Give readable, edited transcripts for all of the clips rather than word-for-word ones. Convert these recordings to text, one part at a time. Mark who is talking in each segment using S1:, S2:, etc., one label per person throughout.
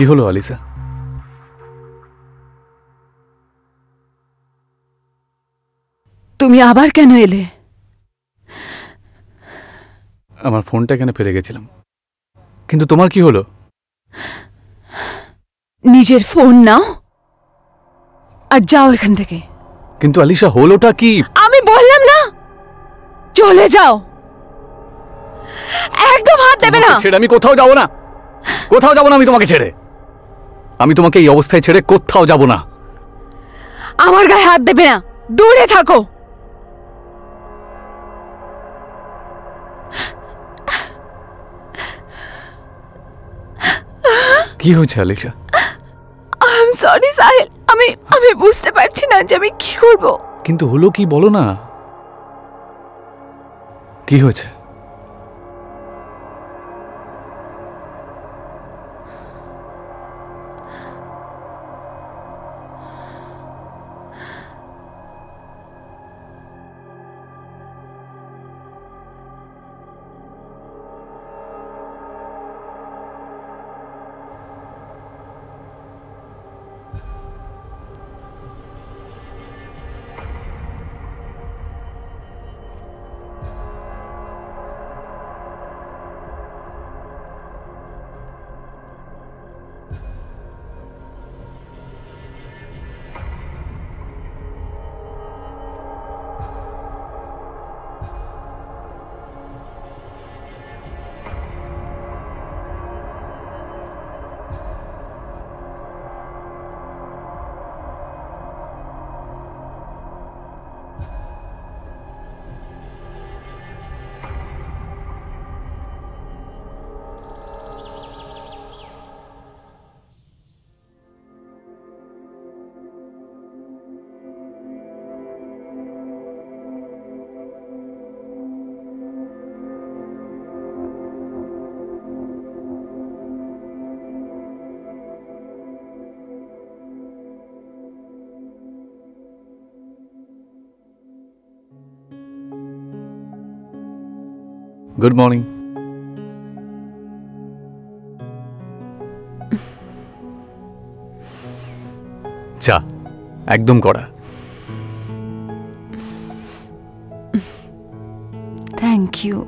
S1: কি হলো আলিসা?
S2: তুমি আবার কেন এলে?
S1: আমার ফোনটা এখানে ফেলে গেছিলাম। কিন্তু তোমার কি হলো?
S2: নিজের ফোন নাও আর যাও এখান থেকে।
S1: কিন্তু আলিসা হলোটা কি?
S2: আমি বললাম না চলে যাও, একদম হাত দেবে না।
S1: ছেড়ে আমি কোথাও যাব না, কোথাও যাব না আমি তোমাকে ছেড়ে। আমি তোমাকে এই অবস্থায় ছেড়ে কোথাও যাব না।
S2: আমার গায়ে হাত দেবে না, দূরে থাকো।
S1: কি হয়েছে আলিসা?
S2: আই এম সরি সাহিল, আমি বুঝতে পারছি না যে আমি কি করব।
S1: কিন্তু হলো কি বলো না, কি হয়েছে? Good morning. চা একদম কড়া।
S2: Thank you.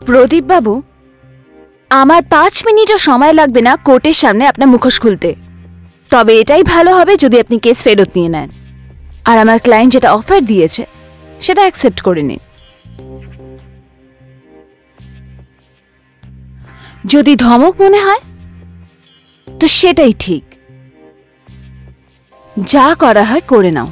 S2: প্রদীপ বাবু, আমার 5 মিনিটও সময় লাগবে না কোর্টের সামনে আপনার মুখোশ খুলতে। তবে এটাই ভালো হবে যদি আপনি কেস ফেরত নিয়ে নেন আর আমার ক্লায়েন্ট যেটা অফার দিয়েছে সেটা অ্যাকসেপ্ট করে নিন। যদি ধমক মনে হয় তো সেটাই ঠিক, যা করার হয় করে নাও।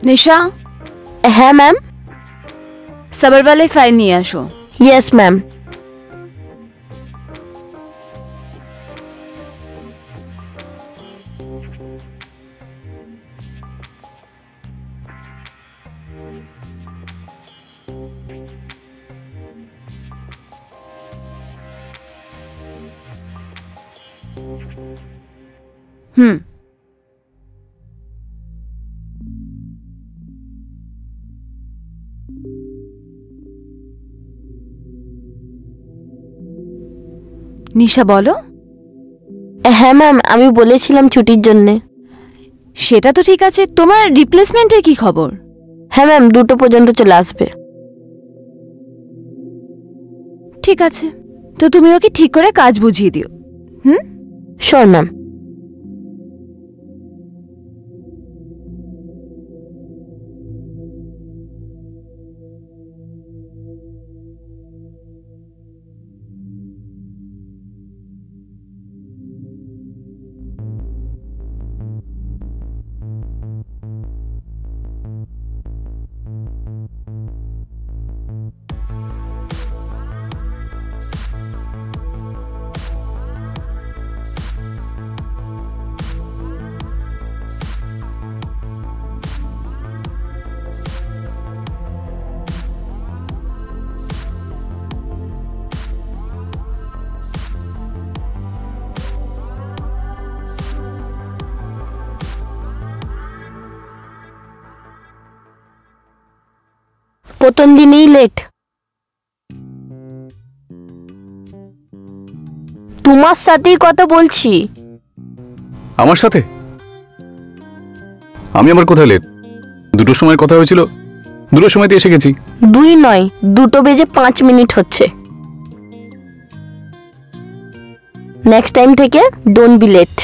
S2: निशा।
S3: হ্যাঁ ম্যাম।
S2: सबरवाले फाइल নিয়ে আসো।
S3: Yes ma'am.
S2: নিশা বলো।
S3: হ্যাঁ ম্যাম, আমি বলেছিলাম ছুটির জন্য।
S2: সেটা তো ঠিক আছে, তোমার রিপ্লেসমেন্টের কি খবর?
S3: হ্যাঁ ম্যাম 2টো পর্যন্ত চলে আসবে।
S2: ঠিক আছে, তো তুমি ওকে ঠিক করে কাজ বুঝিয়ে দিও।
S3: Sure ma'am. প্রথম দিনেই লেট। তোমার সাথেই কথা বলছি।
S1: আমার সাথে? আমি আমার কোথায় লেট? 2টোর সময় কথা হয়েছিল, 2টোর সময়তে এসে গেছি।
S3: 2 নয়, 2টো বেজে 5 মিনিট হচ্ছে। নেক্সট টাইম থেকে ডোন্ট বি লেট।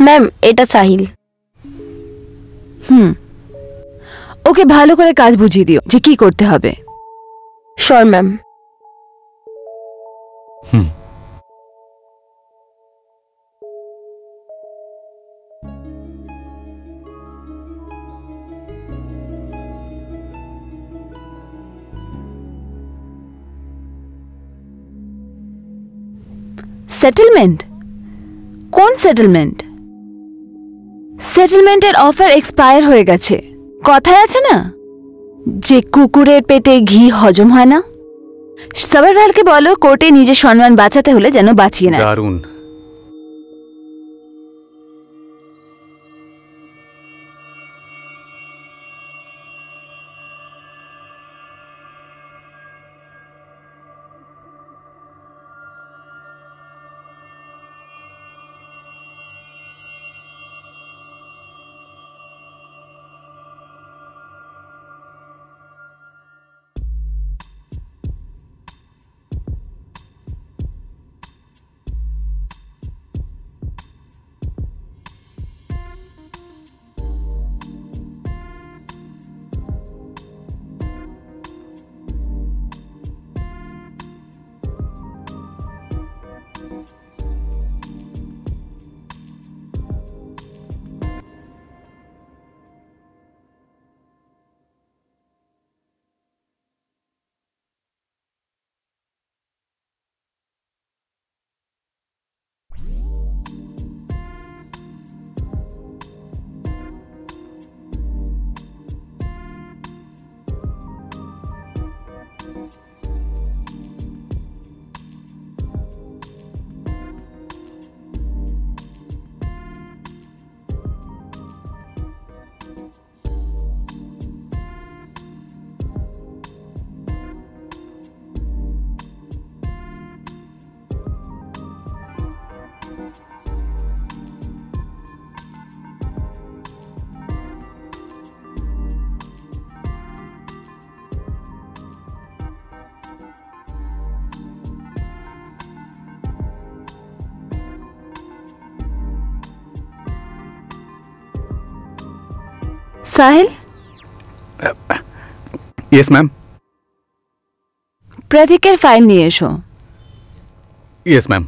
S3: ম্যাম এটা সাহিল।
S2: ওকে ভালো করে কাজ বুঝিয়ে দিও যে কি করতে হবে।
S3: Sure ma'am.
S2: সেটেলমেন্ট? কোন সেটেলমেন্ট? সেটেলমেন্টের অফার এক্সপায়ার হয়ে গেছে। কথায় আছে না যে কুকুরের পেটে ঘি হজম হয় না। সবারওয়ালকে বলো কোর্টে নিজের সম্মান বাঁচাতে হলে যেন বাঁচিয়ে নেয়।
S1: দারুণ।
S2: Sahil,
S1: yes ma'am.
S2: প্রতীকের ফাইল নিয়ে এসো।
S1: Yes ma'am.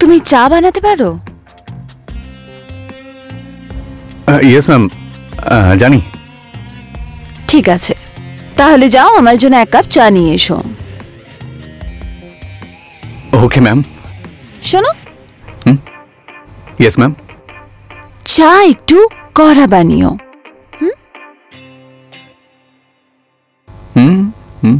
S2: তুমি চা বানাতে পারো?
S1: ইয়েস ম্যাম, জানি।
S2: ঠিক আছে, তাহলে যাও আমার জন্য 1 কাপ চা নিয়ে এসো।
S1: Okay ma'am.
S2: শোনো,
S1: ইয়েস ম্যাম।
S2: চা একটু কড়া বানিও।
S1: হুম হুম।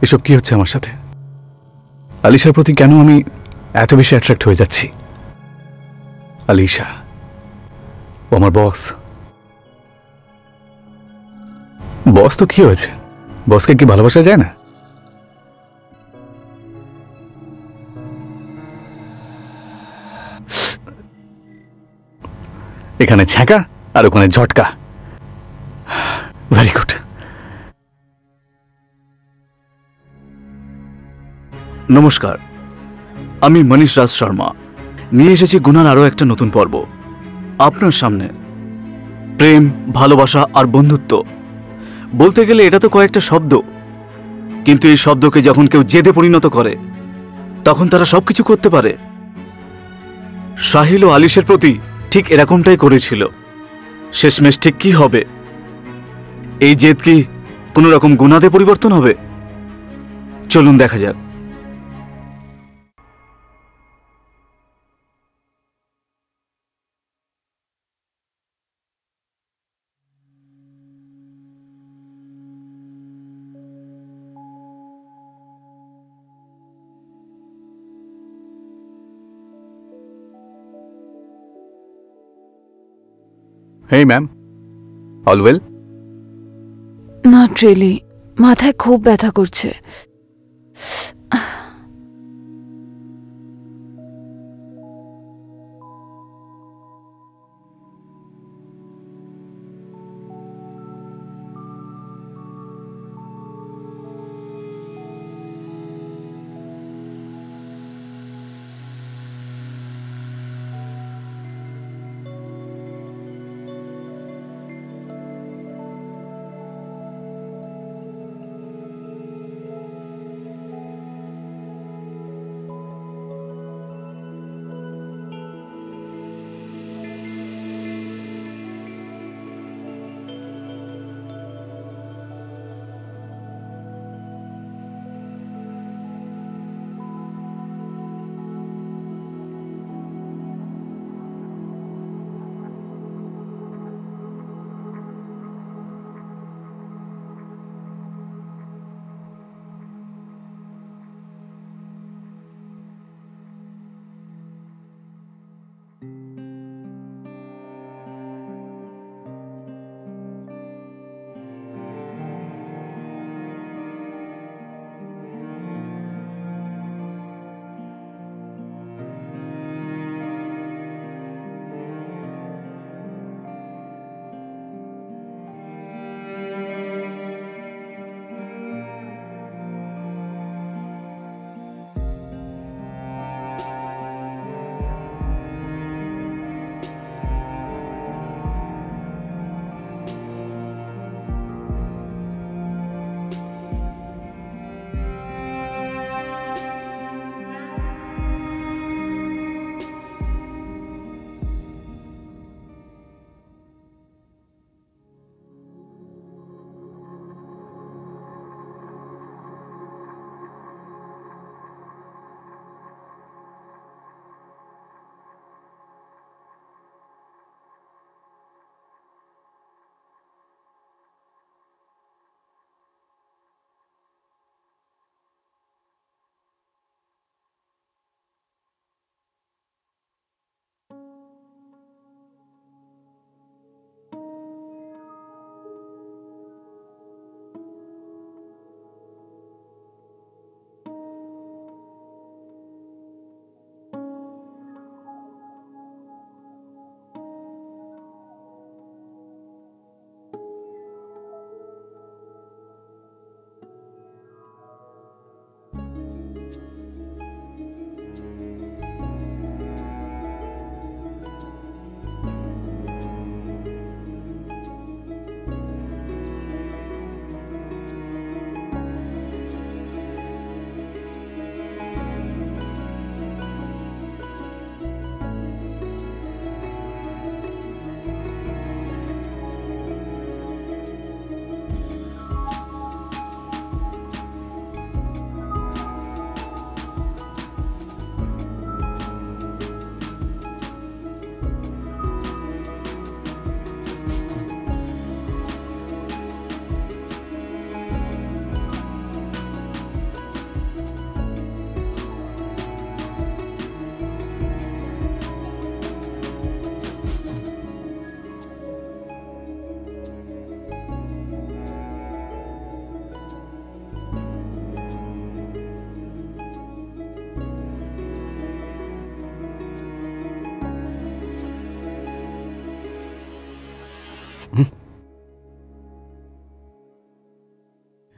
S1: এসব কি হচ্ছে আমার সাথে? আলিশার প্রতি কেন আমি এত বেশি অ্যাট্রাক্ট হয়ে যাচ্ছি? আলিশা, ও আমার বস। বস তো কি হয়েছে? বসকে কি ভালোবাসা যায় না? এখানে ছ্যাঁকা আর ওখানে ঝটকা। Very good.
S4: নমস্কার, আমি মনীষ রাজ শর্মা। নিয়ে এসেছি গুনার আরও একটা নতুন পর্ব আপনার সামনে। প্রেম, ভালোবাসা আর বন্ধুত্ব, বলতে গেলে এটা তো কয়েকটা শব্দ, কিন্তু এই শব্দকে যখন কেউ জেদে পরিণত করে তখন তারা সবকিছু করতে পারে। সাহিল ও আলিশের প্রতি ঠিক এরকমটাই করেছিল। শেষমেশ ঠিক কি হবে? এই জেদ কি কোনো রকম গুনাতে পরিবর্তন হবে? চলুন দেখা যাক।
S1: Hey ma'am, all well?
S2: Not really, মাথায় খুব ব্যথা করছে।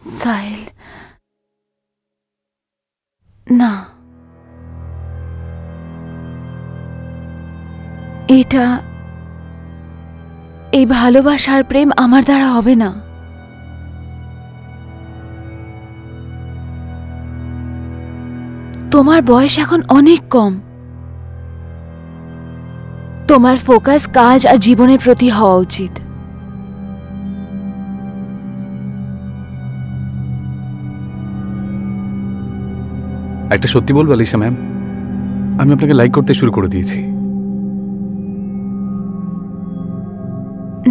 S2: সাহিল, না, এই ভালোবাসার প্রেম আমার দ্বারা হবে না। তোমার বয়স এখন অনেক কম। তোমার ফোকাস কাজ আর জীবনের প্রতি হওয়া উচিত।
S1: একটা সত্যি বলবো আলিশা ম্যাম, আমি আপনাকে লাইক করতে শুরু করে দিয়েছি।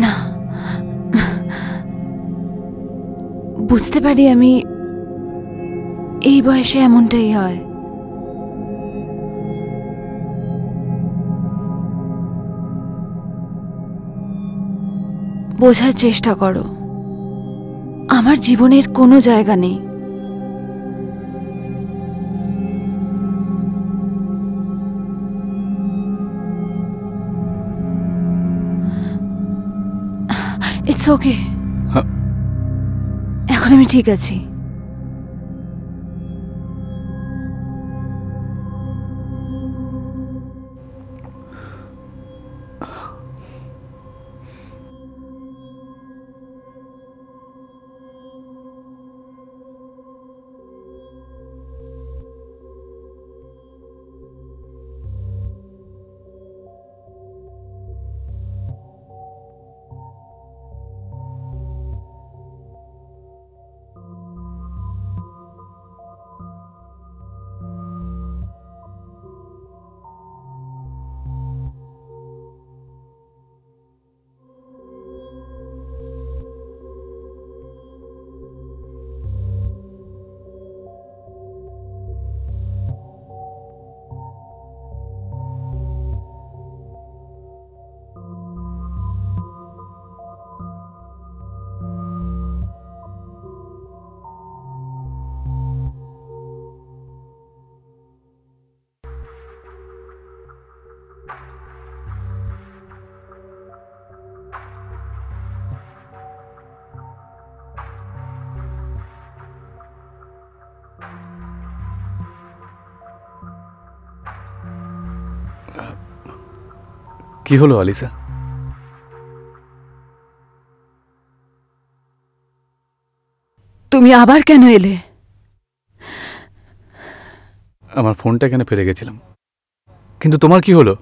S2: না, বুঝতে পারি আমি, এই বয়সে এমনটাই হয়। বোঝার চেষ্টা করো, আমার জীবনের কোনো জায়গা নেই। ইটস ওকে, এখন আমি ঠিক আছি।
S1: কি হলো আলিসা?
S2: তুমি আবার কেন এলে?
S1: আমার ফোনটা এখানে ফেলে গেছিলাম, কিন্তু তোমার কি হলো?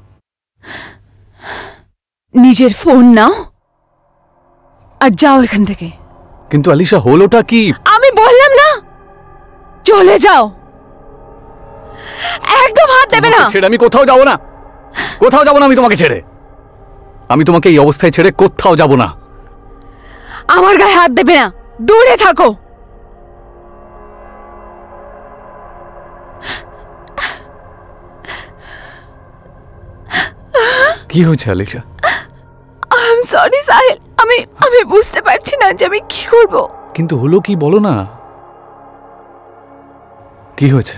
S2: নিজের ফোন নাও আর যাও এখান থেকে।
S1: কিন্তু আলিসা, হলোটা কি?
S2: আমি বললাম না, চলে যাও। একদম হাত দেবে না।
S1: ছেড়ে আমি কোথাও যাব না, কোথাও যাব না আমি তোমাকে ছেড়ে। আমি তোমাকে এই অবস্থায় ছেড়ে কোথাও যাব না।
S2: আমার গায়ে হাত দেবে না, দূরে থাকো।
S1: কি হয়েছে আলিসা?
S2: আই এম সরি সাহিল, আমি বুঝতে পারছি না যে আমি কি করব।
S1: কিন্তু হলো কি বলো না, কি হয়েছে?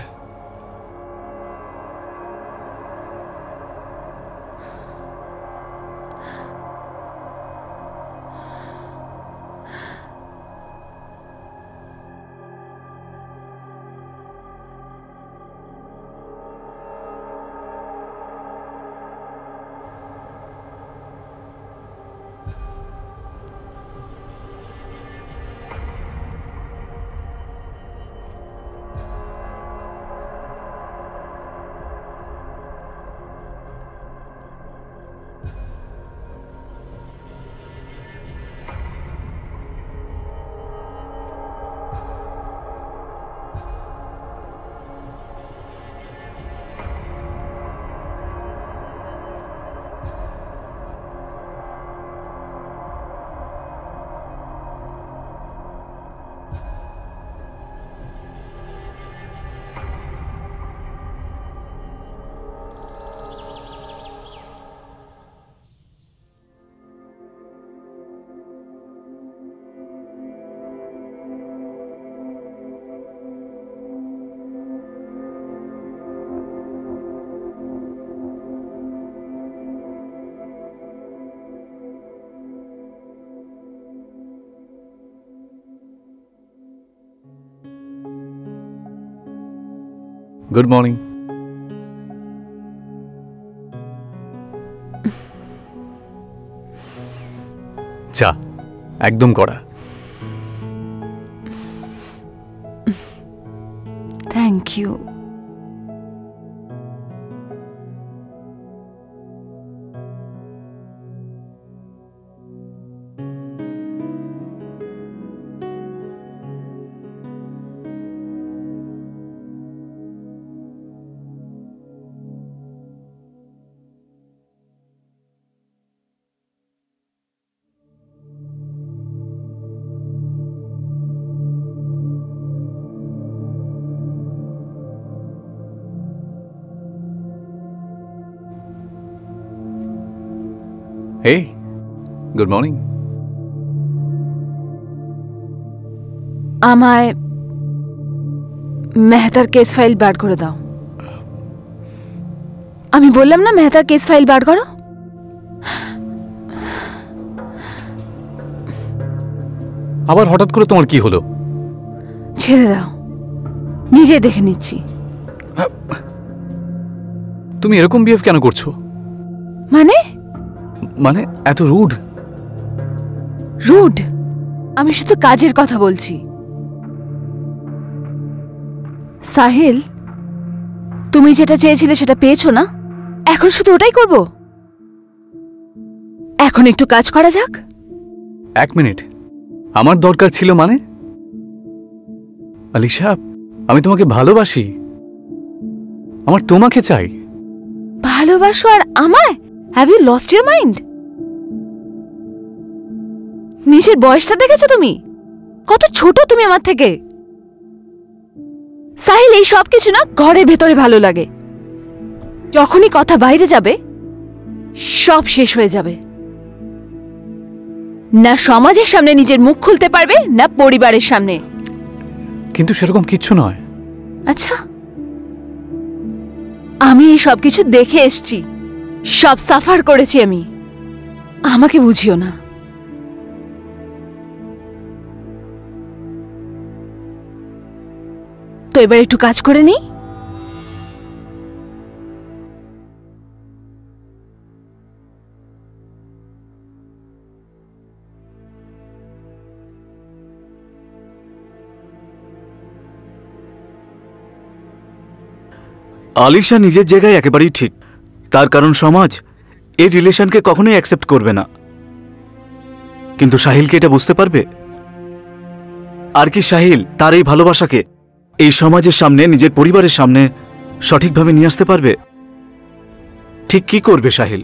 S1: Good morning. চা একদম কড়া।
S2: Thank you.
S1: Hey, good morning.
S2: আমায় মেহতার কেস ফাইল বার করে দাও। আমি বললাম না মেহতার কেস ফাইল বার করো।
S1: আবার হঠাৎ করে তোমার কি হলো?
S2: ছেড়ে দাও, নিজে দেখে নিচ্ছি।
S1: তুমি এরকম বিহেভ কেন করছো?
S2: মানে
S1: মানে এত রুড।
S2: রুড? আমি শুধু কাজের কথা বলছি। সাহিল, তুমি যেটা চেয়েছিলে সেটা পেয়েছো না? এখন শুধু ওটাই করব? এখন একটু কাজ করা যাক।
S1: এক মিনিট, আমার দরকার ছিল মানে? আলিশা, আমি তোমাকে ভালোবাসি, আমার তোমাকে চাই।
S2: ভালোবাসো আর আমায়? Have you lost your mind? নিজের বয়সটা দেখেছো তুমি? কত ছোট তুমি আমার থেকে। সাহিল, এই সব কিছু না ঘরের ভেতরে ভালো লাগে, যখনই কথা বাইরে যাবে সব শেষ হয়ে যাবে। না সমাজের সামনে নিজের মুখ খুলতে পারবে, না পরিবারের সামনে।
S1: কিন্তু সেরকম কিচ্ছু নয়।
S2: আচ্ছা, আমি এই সব কিছু দেখে এসছি, সব সাফার করেছি আমি। আমাকে বুঝিও না। তো এবার একটু কাজ করে নিই।
S4: আলিশা নিজের জায়গায় একেবারেই ঠিক। তার কারণ সমাজ এই রিলেশনকে কখনোই অ্যাকসেপ্ট করবে না। কিন্তু সাহিলকে এটা বুঝতে পারবে? আর কি সাহিল তার এই ভালোবাসাকে এই সমাজের সামনে, নিজের পরিবারের সামনে সঠিকভাবে নিয়ে আসতে পারবে? ঠিক কি করবে সাহিল?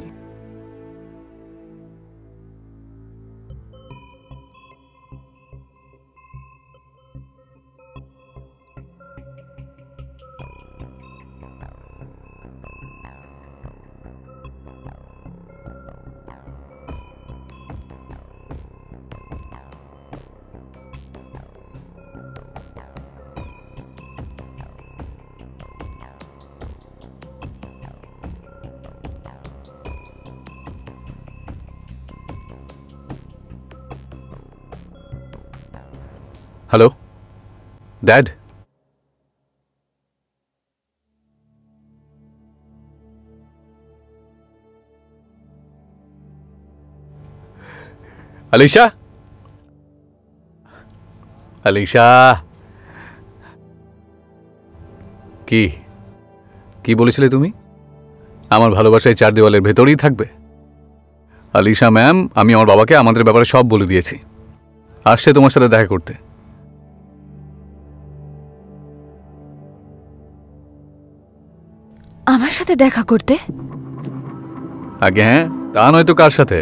S1: হ্যালো ড্যাড, আলিশা, আলিশা, কি কি বলেছিলে তুমি? আমার ভালোবাসায় চার দেওয়ালের ভেতরেই থাকবে? আলিশা ম্যাম, আমি আমার বাবাকে আমাদের ব্যাপারে সব বলে দিয়েছি, আসছে তোমার সাথে দেখা করতে।
S2: আমার সাথে দেখা করতে?
S1: আগে হ্যাঁ, তা নয়তো কার সাথে?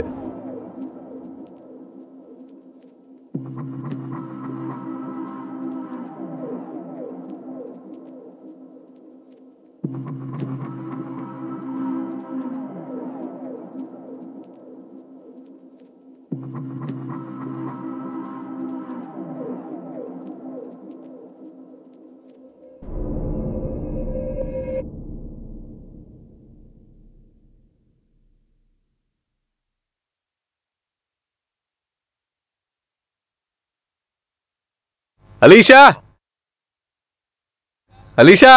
S1: আলিশা, আলিশা।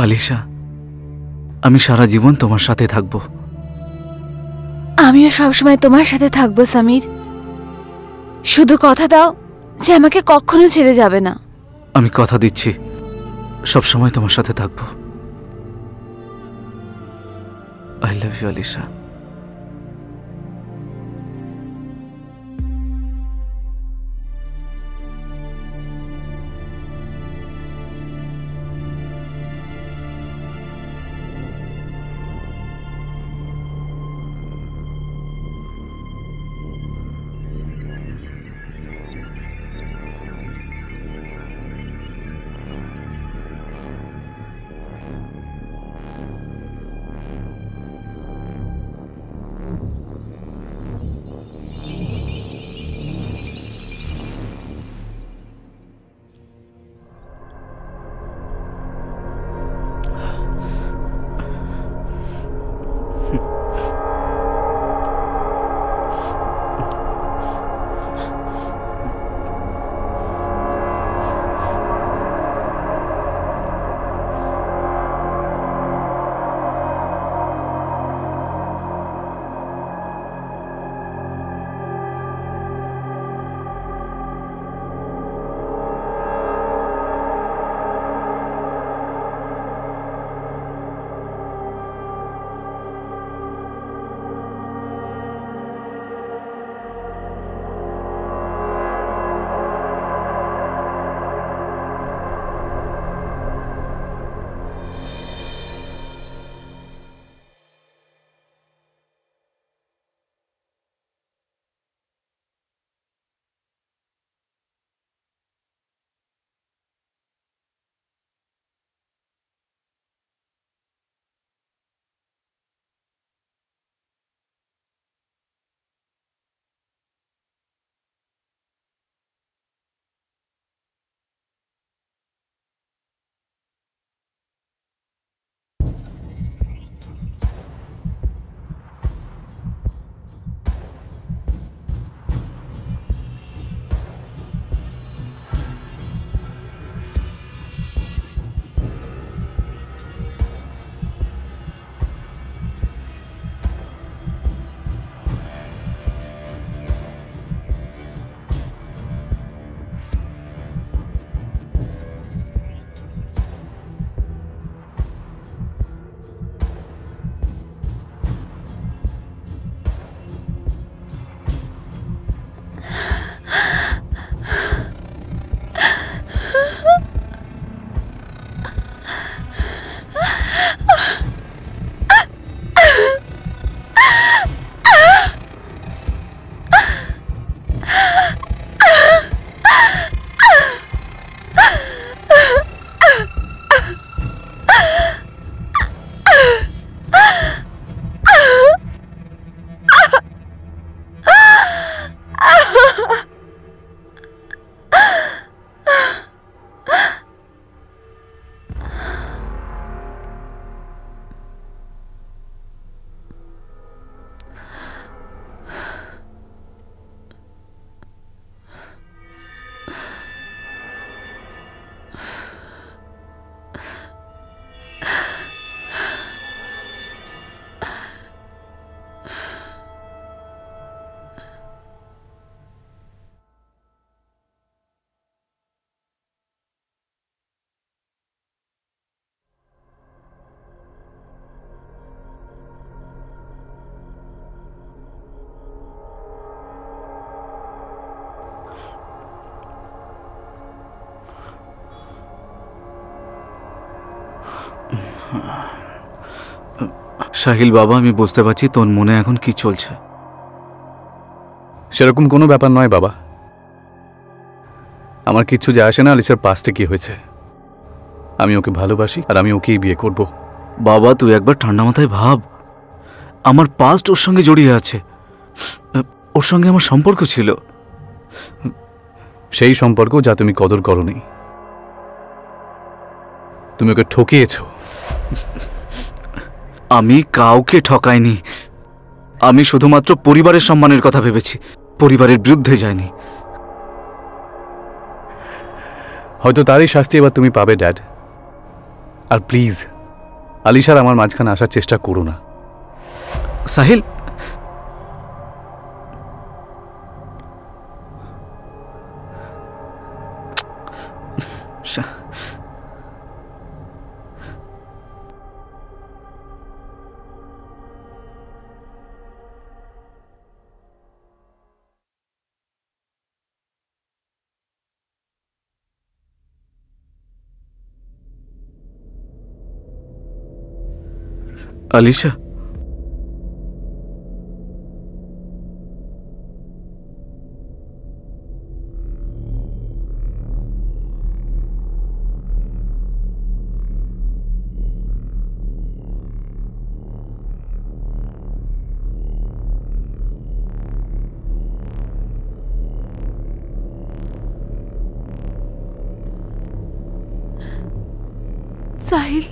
S4: আলিশা, আমি সারা জীবন তোমার সাথে থাকব।
S2: আমিও সবসময় তোমার সাথে থাকবো সমীর। শুধু কথা দাও যে আমাকে কখনো ছেড়ে যাবে না।
S4: আমি কথা দিচ্ছি সব সময় তোমার সাথে থাকব। I love you Alisha. Sahil বাবা, আমি বুঝতে পারছি তোর মনে এখন কি চলছে।
S1: সেরকম কোনো ব্যাপার নয় বাবা। আমার কিচ্ছু যায় আসে না আলিসার পাস্টে কি হয়েছে। আমি ওকে ভালোবাসি আর আমি ওকেই বিয়ে করব।
S4: বাবা, তুই একবার ঠান্ডা মাথায় ভাব। আমার পাস্ট ওর সঙ্গে জড়িয়ে আছে। ওর সঙ্গে আমার সম্পর্ক ছিল।
S1: সেই সম্পর্ক যা তুমি কদর করনি। তুমি ওকে ঠকিয়েছো।
S4: আমি কাউকে ঠকাইনি। আমি শুধুমাত্র পরিবারের সম্মানের কথা ভেবেছি, পরিবারের বিরুদ্ধে যাইনি।
S1: হয়তো তারই শাস্তি এবার তুমি পাবে ড্যাড। আর প্লিজ আলিশার আমার মাঝখানে আসার চেষ্টা করো না।
S4: সাহিল, আলিশা,
S2: সাহিল,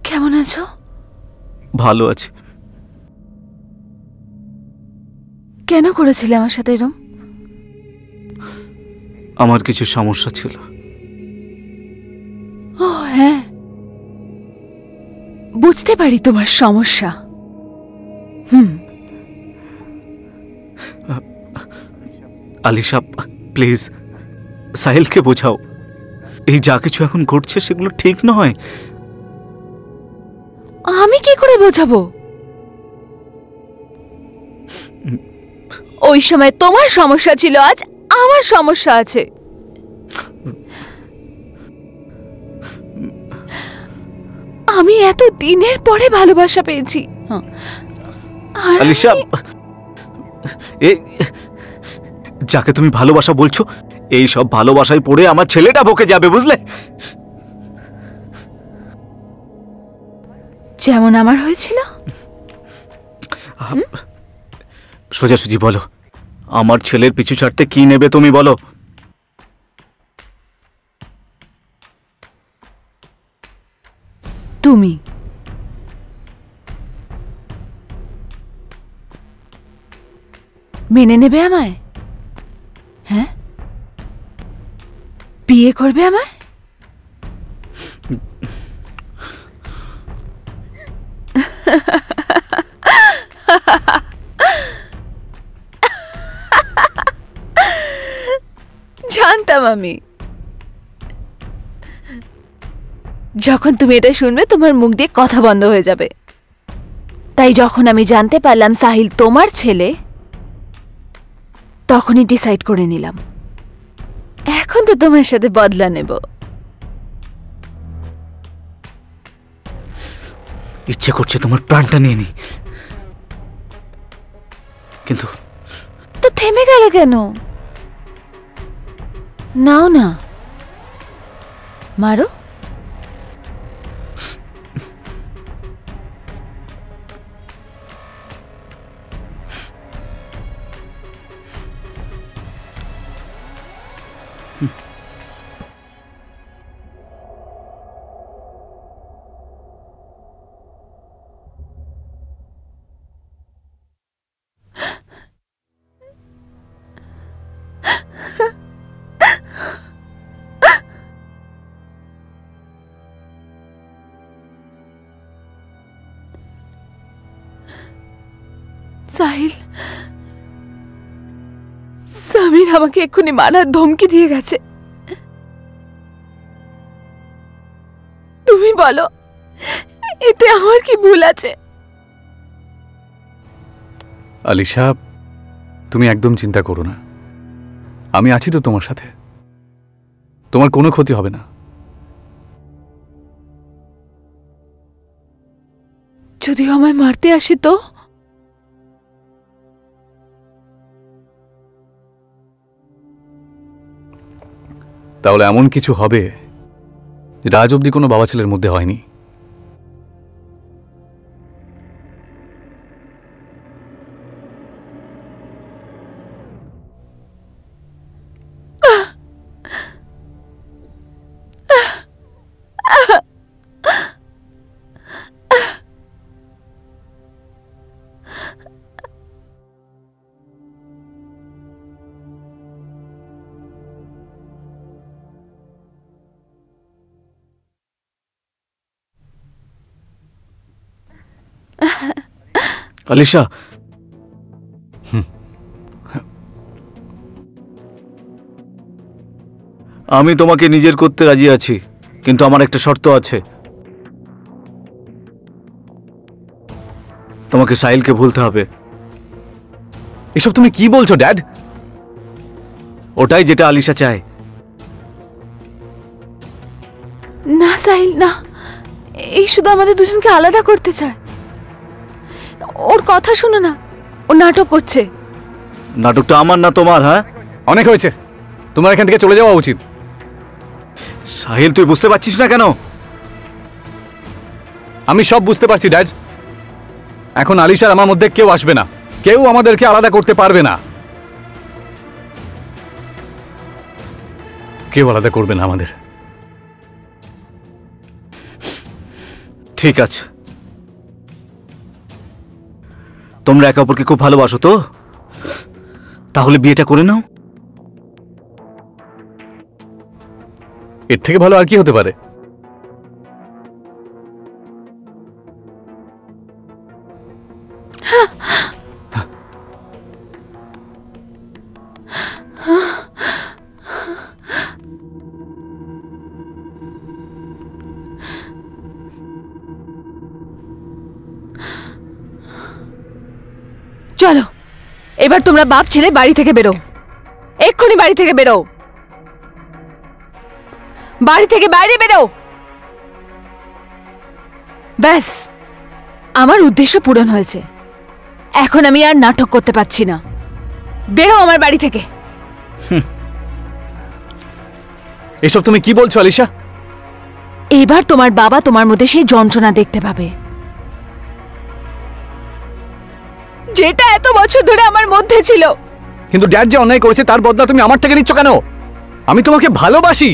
S2: কেমন আছো?
S4: ভালো আছি।
S2: কেন করেছিলে আমার সাথে এরম?
S4: আমার কিছু সমস্যা ছিল।
S2: ও হ্যাঁ, বুঝতে পারি তোমার সমস্যা।
S4: আলিশা, প্লিজ সাহিলকে বোঝাও, এই যা কিছু এখন ঘটছে সেগুলো ঠিক নয়।
S2: আমি কি করে বোঝাবো? ওই সময় তোমার সমস্যা ছিল, আজ আমার সমস্যা আছে। আমি এত দিনের পরে ভালোবাসা পেয়েছি। আর
S4: আলিশা, যাকে তুমি ভালোবাসা বলছো, এই সব ভালোবাসায় পড়ে আমার ছেলেটা বকে যাবে, বুঝলে?
S2: যেমন আমার হয়েছিল।
S4: সোজাসুজি বলো, আমার ছেলের পিছু ছাড়তে কি নেবে তুমি বলো?
S2: তুমি মেনে নেবে আমায়? হ্যাঁ, বিয়ে করবে আমায়? জানতাম আমি। যখন তুমি এটা শুনবে তোমার মুখ দিয়ে কথা বন্ধ হয়ে যাবে। তাই যখন আমি জানতে পারলাম সাহিল তোমার ছেলে, তখনই ডিসাইড করে নিলাম এখন তো তোমার সাথে বদলা নেব।
S4: ইচ্ছে করছে তোমার প্রাণটা নিয়ে নি, কিন্তু
S2: তো থেমে গেলে কেন? নাও না, মারো। সাহিল, সামির আমাকে এক্ষুনি মারার ধমকি দিয়ে গেছে। তুমি বলো, এতে আমার কি ভুল আছে?
S1: আলিশা, তুমি একদম চিন্তা করো না, আমি আছি তো তোমার সাথে, তোমার কোনো ক্ষতি হবে না।
S2: যদি আমায় মারতে আসে তো?
S1: তাহলে এমন কিছু হবে যেটা আজ অব্দি কোনো বাবা ছেলের মধ্যে হয়নি।
S4: আলিশা, আমি তোমাকে নিজের করতে রাজি আছি, কিন্তু আমার একটা শর্ত আছে। তোমাকে সাহিলকে ভুলতে হবে।
S1: এসব তুমি কি বলছো ড্যাড?
S4: ওটাই যেটা আলিশা চায়।
S2: না সাহিল, না, এই শুধু আমাদের দুজনকে আলাদা করতে চায়। ওর কথা শোনো না, ও নাটক করছে।
S4: নাটকটা আমার না তোমার? হ্যাঁ,
S1: অনেক হয়েছে, তোমার এখান থেকে চলে যাওয়া উচিত।
S4: সাহিল, তুই বুঝতে পারছিস না কেন?
S1: আমি সব বুঝতে পারছি ড্যাড। এখন আলিশার আমার মধ্যে কেউ আসবে না, কেউ আমাদেরকে আলাদা করতে পারবে না, কেউ আলাদা করবে না আমাদের।
S4: ঠিক আছে, তোমরা একে অপরকে খুব ভালোবাসো তো, তাহলে বিয়েটা করে নাও।
S1: এর থেকে ভালো আর কি হতে পারে?
S2: চলো, এবার তোমরা বাপ ছেলে বাড়ি থেকে বেরো, এক্ষুনি বাড়ি থেকে বেরো, বাড়ি থেকে বাইরে বেরো। ব্যাস, আমার উদ্দেশ্য পূরণ হয়েছে। এখন আমি আর নাটক করতে পারছি না। বেরো আমার বাড়ি থেকে।
S1: এসব তুমি কি বলছো আলিশা?
S2: এবার তোমার বাবা তোমার মধ্যে সেই যন্ত্রণা দেখতে পাবে, যেটা এত বছর ধরে আমার মধ্যে ছিল।
S1: কিন্তু ড্যাড যে অন্যায় করেছে তার বদলা তুমি আমার থেকে নিচ্ছ কেন? আমি তোমাকে ভালোবাসি।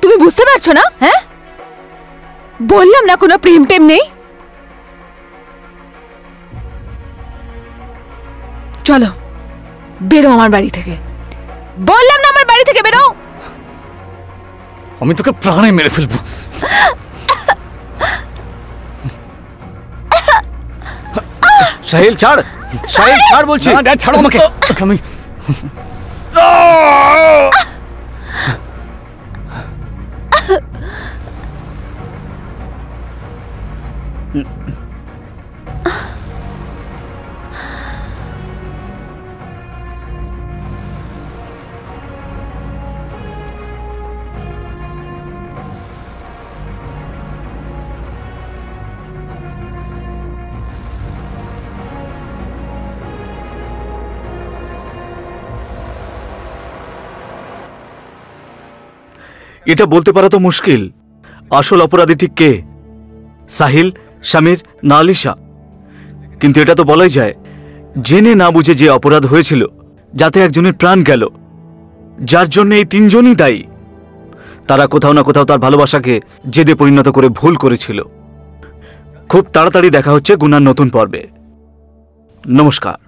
S2: তুমি বুঝতে পারছো না? হ্যাঁ, বললাম না কোনো প্রেম টেম নেই। চলো, বেরো আমার বাড়ি থেকে। বললাম না আমার বাড়ি থেকে বেরো।
S1: আমি তোকে প্রাণে মেরে ফেলবো।
S4: সাহিল ছাড়, সাহিল ছাড় বলছি।
S1: না ড্যাড, ছাড়ো আমাকে। আমি
S4: এটা বলতে পারা তো মুশকিল, আসল অপরাধী ঠিক কে, সাহিল, সমীর না আলিশা। কিন্তু এটা তো বলাই যায়, জেনে না বুঝে যে অপরাধ হয়েছিল, যাতে একজনের প্রাণ গেল, যার জন্য এই তিনজনই দায়ী, তারা কোথাও না কোথাও তার ভালোবাসাকে জেদে পরিণত করে ভুল করেছিল। খুব তাড়াতাড়ি দেখা হচ্ছে গুনার নতুন পর্বে। নমস্কার।